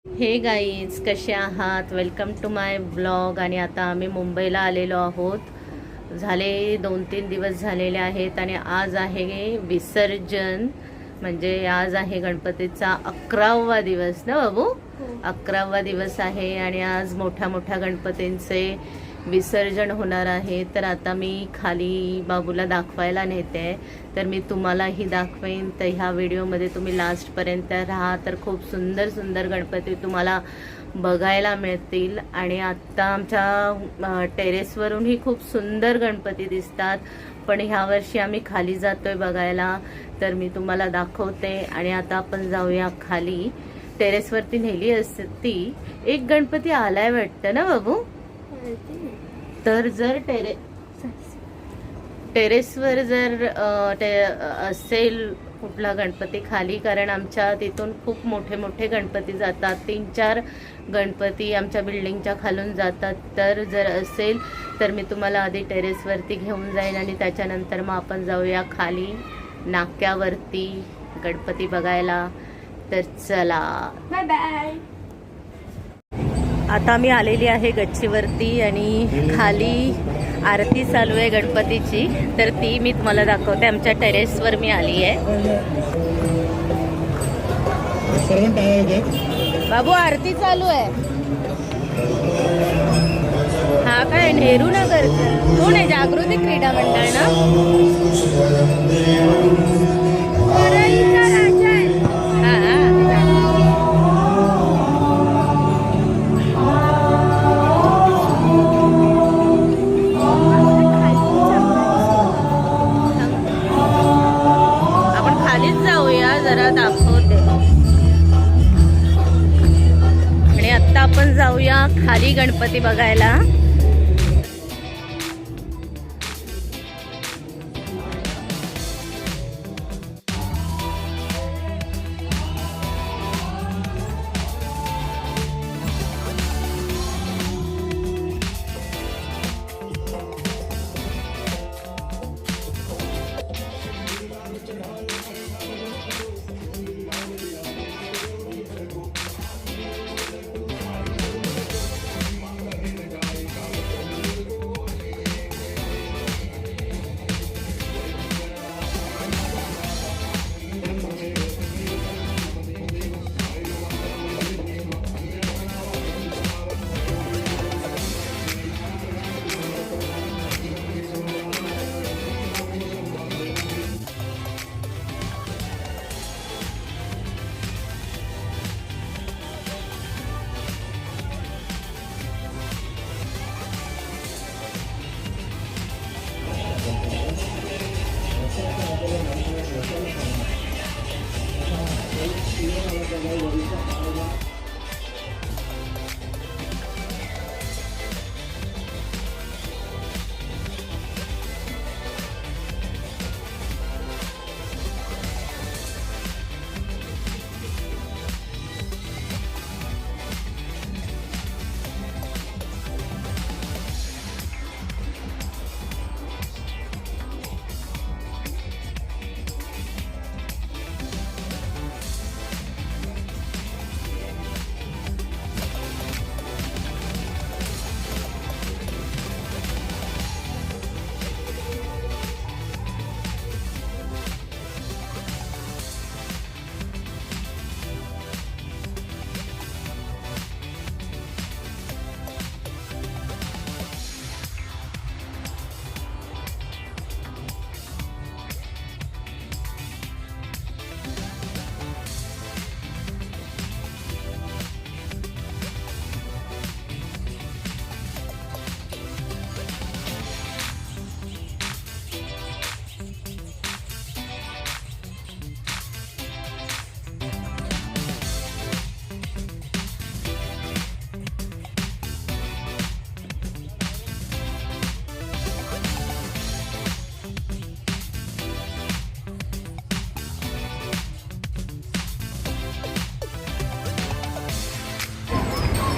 हे गाईज, कसे आहात? Welcome to my blog. आणि आता आम्ही मुंबईला आलेलो आहोत. झाले 2-3 दिवस झालेले आहेत आणि आज आहे विसर्जन. म्हणजे आज आहे गणपतीचा 11वा दिवस ना बाबू? 11वा दिवस आहे आणि आज मोठ्या मोठ्या गणपतींचे विसर्जन होणार आहे. तर आता मी खाली बाबूला दाखवायला नेते, तर मी तुम्हालाही दाखवेन. तर ह्या व्हिडिओमध्ये तुम्ही लास्टपर्यंत राहा, तर खूप सुंदर सुंदर गणपती तुम्हाला बघायला मिळतील. आणि आत्ता आमच्या टेरेसवरूनही खूप सुंदर गणपती दिसतात, पण ह्या वर्षी आम्ही खाली जातोय बघायला, तर मी तुम्हाला दाखवते. आणि आता आपण जाऊया खाली. टेरेसवरती नेली असती. एक गणपती आलाय वाटतं ना बाबू? तर जर टेरेसवर जर असेल कुठला गणपती खाली, कारण आमच्या तिथून खूप मोठे मोठे गणपती जातात, 3-4 गणपती आमच्या बिल्डिंगच्या खालून जातात. तर जर असेल तर मी तुम्हाला आधी टेरेसवरती घेऊन जाईन आणि त्याच्यानंतर मग आपण जाऊया खाली नाक्यावरती गणपती बघायला. तर चला, बाय बाय. आता मी आलेली आहे गच्चीवरती आणि खाली आरती चालू आहे गणपतीची, तर ती मी तुम्हाला दाखवते. आमच्या टेरेसवर मी आली आहे. बाबू, आरती चालू आहे. हा काय नेहरू नगर कोण आहे? जागृती क्रीडा मंडळ ना? जरा दाखवते. आणि आता आपण जाऊया खाली गणपती बघायला.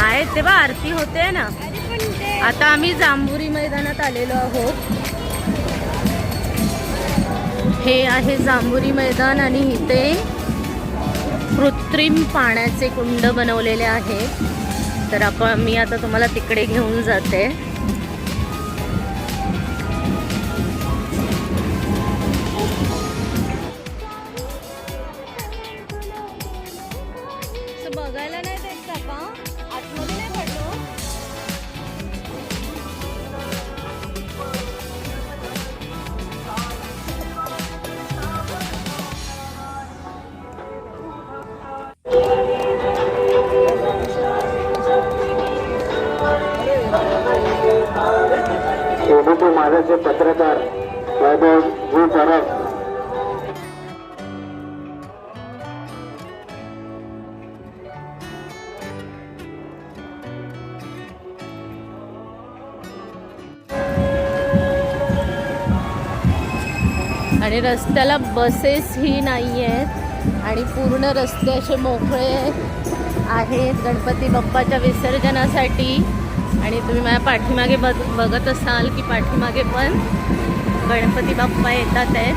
आहेत तेव्हा आरती होते ना. आता आम्ही जांभुरी मैदानात आलेलो आहोत. हे आहे जांभुरी मैदान आणि इथे कृत्रिम पाण्याचे कुंड बनवलेले आहे. तर मी आता तुम्हाला तिकडे घेऊन जाते. बघायला नाही देत का? आतमध्ये नाही पडलो. एबीपी माझाचे पत्रकार वैभव जी परब आणि रस्त्याला बसेस ही नाही आहेत आणि पूर्ण रस्ते असे मोकळे आहेत गणपती बाप्पाच्या विसर्जनासाठी. आणि तुम्ही माझ्या पाठीमागे बघत असाल की पाठीमागे पण गणपती बाप्पा येतात आहेत.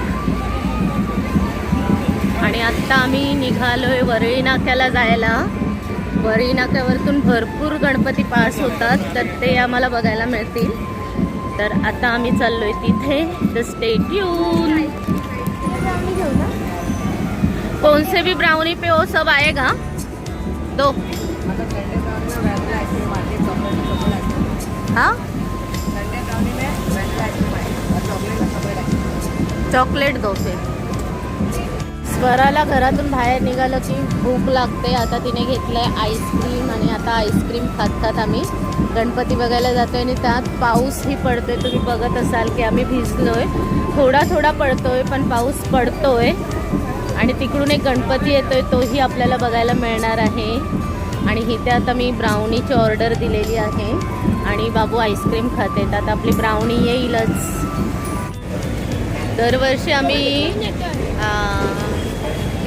आणि आत्ता आम्ही निघालोय वरळी नाक्याला जायला. वरळी नाक्यावरतून भरपूर गणपती पास होतात तर ते आम्हाला बघायला मिळतील. तर आता आम्ही चाललोय तिथे. The stay tuned. कौन से भी ब्राउनी पे वो सब आएगा दो. हाँ चॉकलेट दो फिर. स्वराला घरातून बाहेर निघालं की भूक लागते. आता तिने घेतलंय आईस्क्रीम आणि आता आईस्क्रीम खात खात आम्ही गणपती बघायला जातोय. आणि त्यात पाऊसही पडतोय. तुम्ही बघत असाल की आम्ही भिजलोय. थोडा थोडा पडतोय पण पाऊस पडतोय. आणि तिकडून एक गणपती येतोय तोही आपल्याला बघायला मिळणार आहे. आणि इथे आता मी ब्राउनीची ऑर्डर दिलेली आहे आणि बाबू आईस्क्रीम खाते. तर आता आपली ब्राउनी येईलच. दरवर्षी आम्ही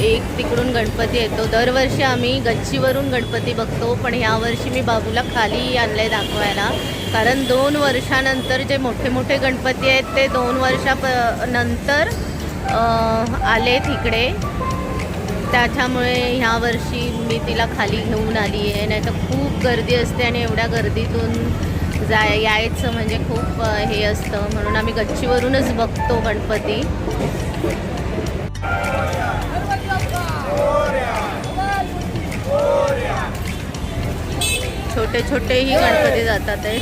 एक तिकडून गणपती येतो. दरवर्षी आम्ही गच्चीवरून गणपती बघतो पण यावर्षी मी बाबूला खाली आणले दाखवायला. कारण 2 वर्षानंतर जे मोठे मोठे गणपती आहेत ते 2 वर्षानंतर आलेत इकडे. त्याच्यामुळे ह्या वर्षी मी तिला खाली घेऊन आली आहे. नाही तर खूप गर्दी असते आणि एवढ्या गर्दीतून यायचं म्हणजे खूप हे असतं. म्हणून आम्ही गच्चीवरूनच बघतो गणपती. छोटे छोटेही गणपती जातात आहेत.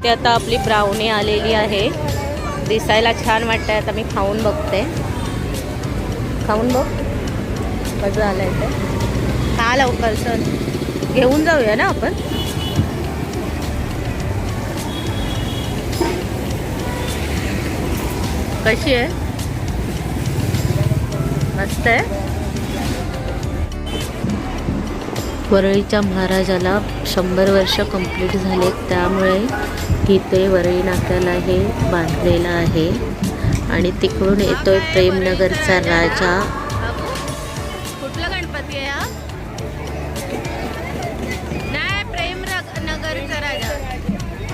ते आता आपली ब्राउनी आलेली आहे. दिसायला छान वाटतंय. आता मी खाऊन बघते. खाऊन बघ कसं आलंय ते. खा लवकर चल. घेऊन जाऊया ना आपण. कशी आहे? मस्त आहे. वरळीच्या महाराजाला 100 वर्ष कंप्लीट झाले त्यामुळे इथे वरळी नाक्याला हे बांधलेलं आहे. आणि तिकडून येतोय प्रेमनगरचा राजा. कुठला गणपती आहे हा? नाही प्रेमनगरचा राजा.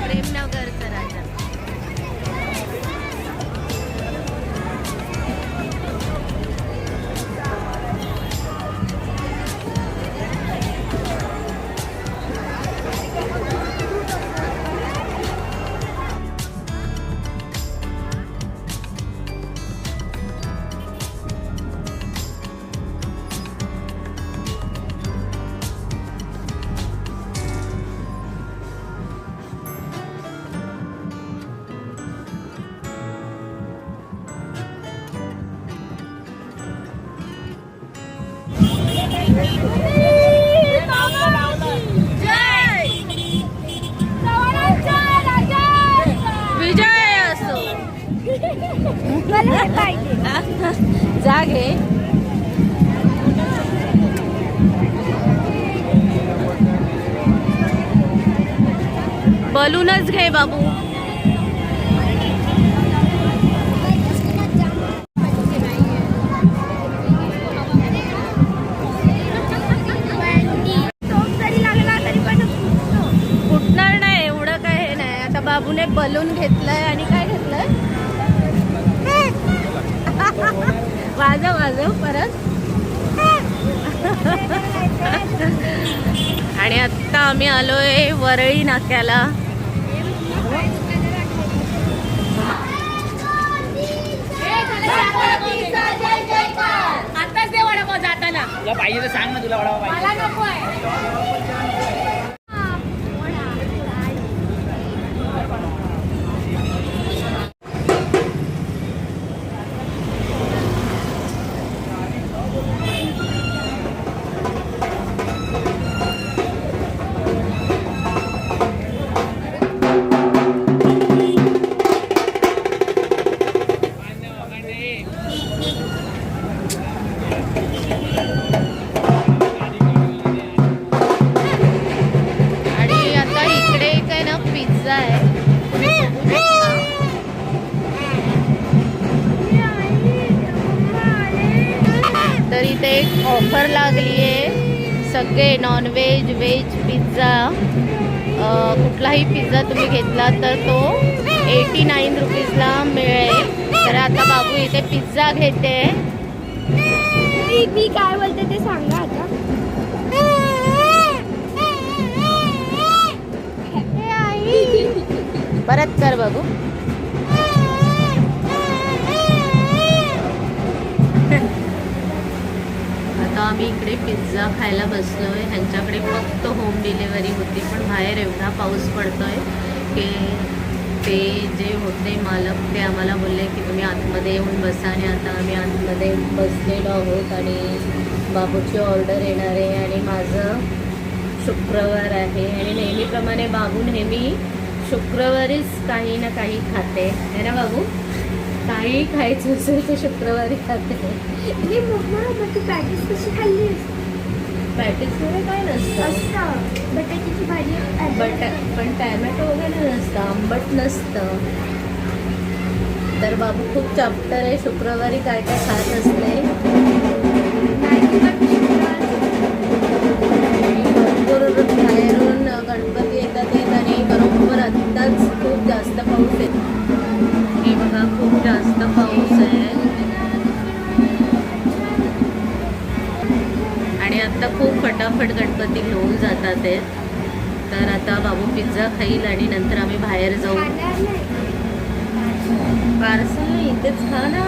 प्रेमनगरचा राजा. विजय असो. जागे बलूनच घे बाबू. फुटणार नाही एवढं काय हे नाही. आता बाबूने बलून घेतलंय आणि काय घेतलंय वाजव परत. आणि आत्ता आम्ही आलोय वरळी नाक्याला. आताच दे वडापाव जाताना. तुला पाहिजे तर सांग ना, तुला वडापाव पाहिजे. मला नकोय. आणि आता इकडे काय ना पिझ्झा आहे. तर इथे एक ऑफर लागली आहे. सगळे नॉनव्हेज व्हेज पिझ्झा, कुठलाही पिझ्झा तुम्ही घेतला तर तो 89 रुपीजला मिळेल. तर आता बाबू इथे पिझ्झा घेते. मी काय बोलते ते सांगा आता. परत कर बघू. आता आम्ही इकडे पिझ्झा खायला बसलोय. ह्यांच्याकडे फक्त होम डिलिव्हरी होती, पण बाहेर एवढा पाऊस पडतोय की ते जे होते मालक ते आम्हाला बोलले की तुम्ही आतमध्ये येऊन बसा. आणि आता आम्ही आतमध्ये बसलेलो आहोत आणि बाबूची ऑर्डर येणार आहे. आणि माझं शुक्रवार आहे आणि नेहमीप्रमाणे बाबू नेहमी शुक्रवारीच काही ना काही खाते, है ना बाबू? काही खायचं असेल तर शुक्रवारी खाते. आणि मम्मा मग तू पॅटीस कशी खाल्ली पॅटीसमध्ये काय नसतं, असतं बटाट्याची भाजी पण टॅमॅटो वगैरे नसतं, आंबट नसतं. तर बाबू खूप चॅप्टर आहे. शुक्रवारी काय काय खात असते. भरपूर बाहेरून गणपती येतात आणि बरोबर आत्ताच खूप जास्त पाऊस येतो. हे बघा खूप जास्त पाऊस आहे आणि आता खूप फटाफट गणपती घेऊन जातात आहेत. तर आता बाबू पिझ्झा खाईल आणि नंतर आम्ही बाहेर जाऊ. पार्सल इथेच खा ना.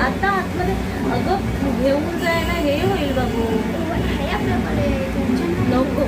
आता आतमध्ये अगं घेऊन जायला हे होईल बाबू. नको.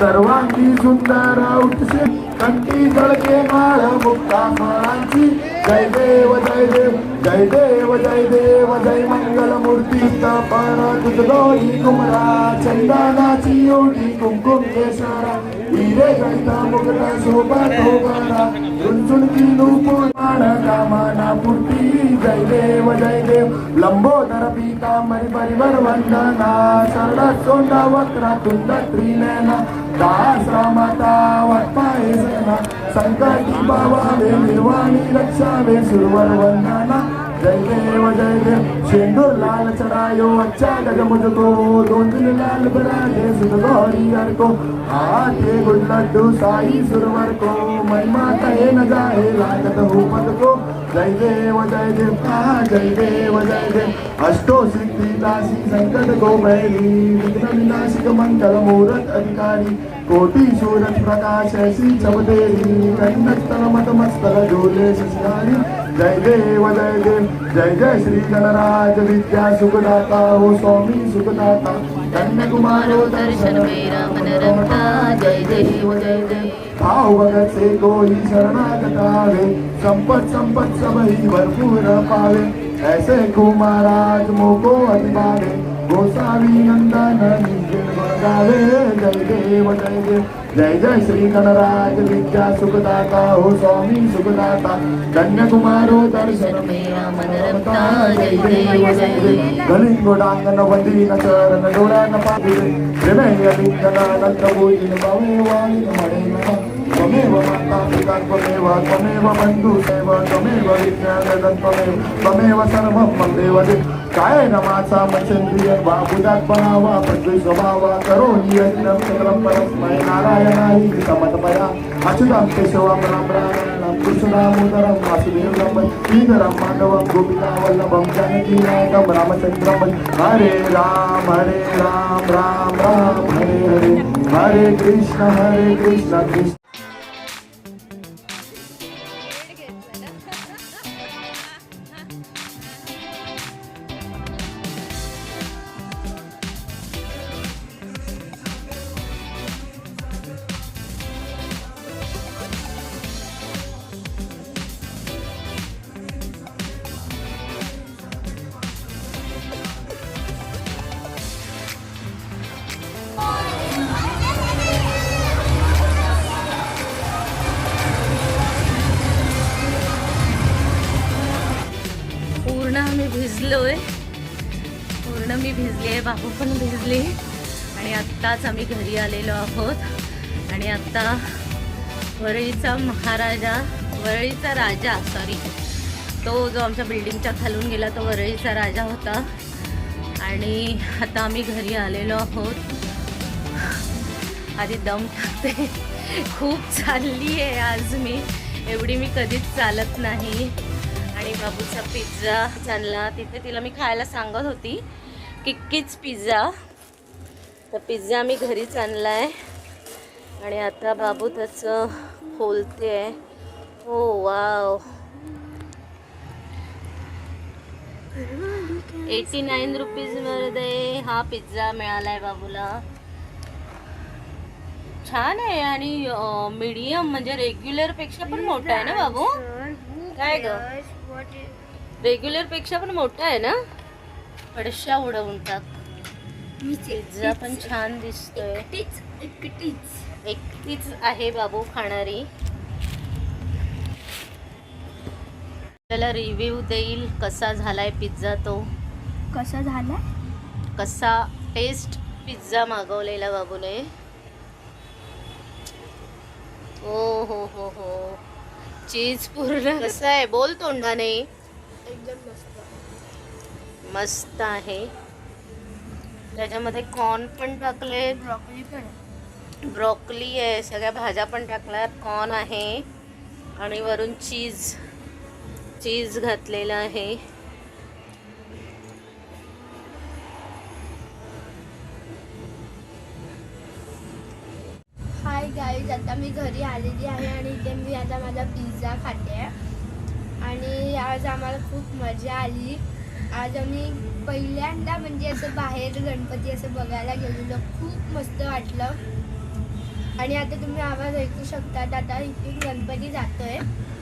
सर्वांगी सुंदर उठसे कंठी जळके माळ मुक्ता फळांची जय देव जय देव जय देव जय देव जय मंगल मूर्ती स्थापन दुधगौरी कुमरा चंदनाची ओढी कुंकुम केसरा हिरे गणिता मुगटा शोभा शोभरा झुणझुणकी नूपुर कामना पूर्ती जय देव लंबोदर पीतांबरी परिवर वंदना सरळ सोंडा वक्रा तुंड त्रिनयना दास रामाता वाटपाये सना संकटी बाबावे निर्वाणी रक्षावे सुरवर वंदना जय देव शेंदूर लाल चढायो अच्छा गजमुजतो दोन दिन लाल बरागे सुध गौरी को हाथे गुड लड्डू साई सुरवर को महिमा कहे न जाए लागत हो पद को जय देव जय देव अष्टो सिद्धि दासी संकट को बैरी विघ्न विनाशिक मंगल मूरत अधिकारी कोटि सूरज प्रकाश ऐसी चमदेरी कन्नस्तल मत मस्तल झूले शशिहारी जय देव जय श्री गणराज विद्या सुखदाता हो स्वामी सुखदाता कन्याकुमारो दर्शन मेरा मन रमता जय देव भाव भगत से कोई शरणागत आवे संपत सब ही भरपूर पावे ऐसे को महाराज मोको अधिभावे गोसावी नंदन निंजन गावे जय देव जय श्री गणराज विद्या सुखदाता हो स्वामी सुखदाता कन्याकुमारो दर्शन मेरा मन रमता जय देव गलिंगोडांगन वंदीन चरण डोळ्यान पाविले प्रेमय लिंगन अनंत भोजिन भावे वाणी मणे त्वमेव माता पिता त्वमेव बंधु सेव त्वमेव विज्ञानदं त्वमेव सर्वं मम देवते काय नमाचा मचेंद्रिय बुधात बनावा पृथ्वी स्वभावा करोनी यज्ञं सकलं परस्मै नारायणाहि समर्पया अच्युतं केशवं राम कृष्णदामोदरं वासुदेवं श्रीधरं माधवं गोपिका वल्लभं जानकीनायकं रामचन्द्रं हरे राम राम राम हरे हरे हरे कृष्ण कृष्ण पूर्ण मी भिजले, बाबू पण भिजले आणि आत्ताच आम्ही घरी आलेलो आहोत. आणि आता वरळीचा राजा तो जो आमच्या बिल्डिंगच्या खालून गेला तो वरळीचा राजा होता. आणि आता आम्ही घरी आलेलो आहोत. आधी दम टाकते, खूप चालली आहे आज मी, एवढी मी कधीच चालत नाही. आणि बाबूचा पिझ्झा आणला, तिथे तिला मी खायला सांगत होती किक्कीच पिझ्झा, तर पिझ्झा मी घरीच आणला आहे. आणि आता बाबू त्याचं खोलते आहे. हो वाव, 89 रुपीजमध्ये हा पिझ्झा मिळाला आहे बाबूला. छान आहे आणि मीडियम म्हणजे रेग्युलरपेक्षा पण मोठा आहे ना बाबू. काय ग, रेग्युलरपेक्षा पण मोठा आहे ना. पडशा उडवून टाक. पिझ्झा पण छान दिसतोय. एकटीच आहे बाबू खाणारी. त्याला रिव्ह्यू देईल कसा झालाय पिझ्झा. तो कसा टेस्ट पिझ्झा मागवलेला बाबूने. हो हो हो हो, चीज पूर्ण कसं आहे बोल तोंडाने. एकदम मस्त आहे. त्याच्यामध्ये कॉर्न पण टाकले, ब्रॉकली आहे, सगळ्या भाज्या पण टाकल्यात, कॉर्न आहे आणि वरून चीज घातलेलं आहे. हाय गाईज, आता मी घरी आलेली आहे आणि इथे मी आता माझा पिझ्झा खाते. आणि आज आम्हाला खूप मजा आली. आज आम्ही पहिल्यांदा म्हणजे असं बाहेर गणपती असं बघायला गेलेलो. खूप मस्त वाटलं. आणि आता तुम्ही आवाज ऐकू शकतात. आता इथून गणपती जातोय.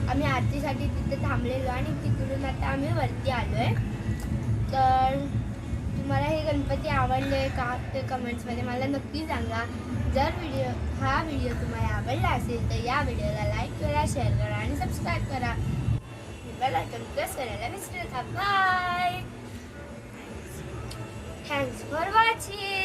आम्ही आरतीसाठी तिथे थांबलेलो आणि तिकडून आता आम्ही वरती आलोय. तर तुम्हाला हे गणपती आवडले का ते कमेंट्समध्ये मला नक्की सांगा. जर हा व्हिडिओ तुम्हाला आवडला असेल तर या व्हिडिओला लाईक करा, शेअर करा आणि सबस्क्राईब करा. बेल आयकॉन प्रेस करायला विसरू नका. बाय. Thanks for watching.